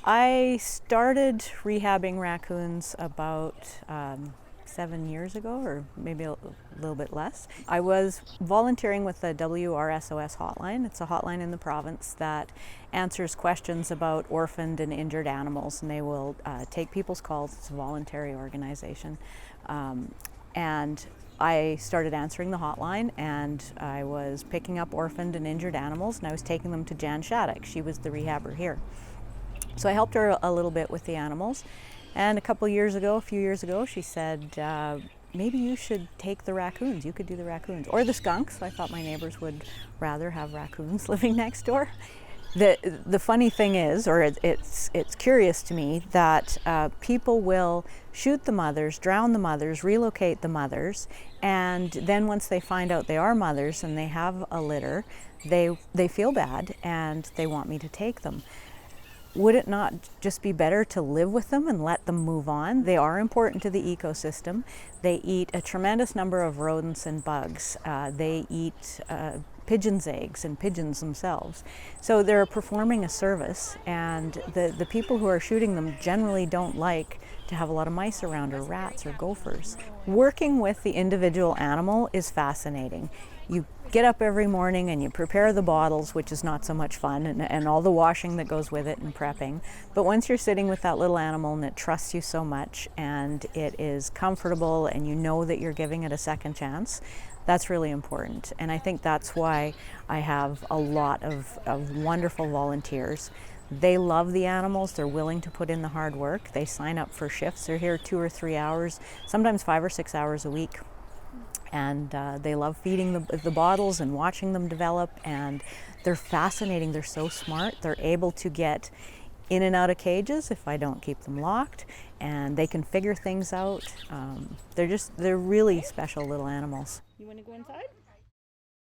I started rehabbing raccoons about 7 years ago, or maybe a little bit less. I was volunteering with the WRSOS hotline. It's a hotline in the province that answers questions about orphaned and injured animals, and they will take people's calls. It's a voluntary organization. And I started answering the hotline, and I was picking up orphaned and injured animals, and I was taking them to Jan Shattuck. She was the rehabber here. So I helped her a little bit with the animals. And a few years ago, she said, maybe you should take the raccoons. You could do the raccoons. Or the skunks. I thought my neighbors would rather have raccoons living next door. The funny thing is, or it's curious to me, that people will shoot the mothers, drown the mothers, relocate the mothers, and then once they find out they are mothers and they have a litter, they feel bad and they want me to take them. Would it not just be better to live with them and let them move on? They are important to the ecosystem. They eat a tremendous number of rodents and bugs. They eat pigeons' eggs and pigeons themselves. So they're performing a service, and the people who are shooting them generally don't like to have a lot of mice around, or rats or gophers. Working with the individual animal is fascinating. You get up every morning and you prepare the bottles, which is not so much fun, and all the washing that goes with it and prepping. But once you're sitting with that little animal and it trusts you so much and it is comfortable and you know that you're giving it a second chance, that's really important. And I think that's why I have a lot of wonderful volunteers. They love the animals. They're willing to put in the hard work. They sign up for shifts. They're here 2 or 3 hours, sometimes 5 or 6 hours a week. And they love feeding the bottles and watching them develop, and they're fascinating. They're so smart. They're able to get in and out of cages if I don't keep them locked, and they can figure things out. They're really special little animals. You want to go inside?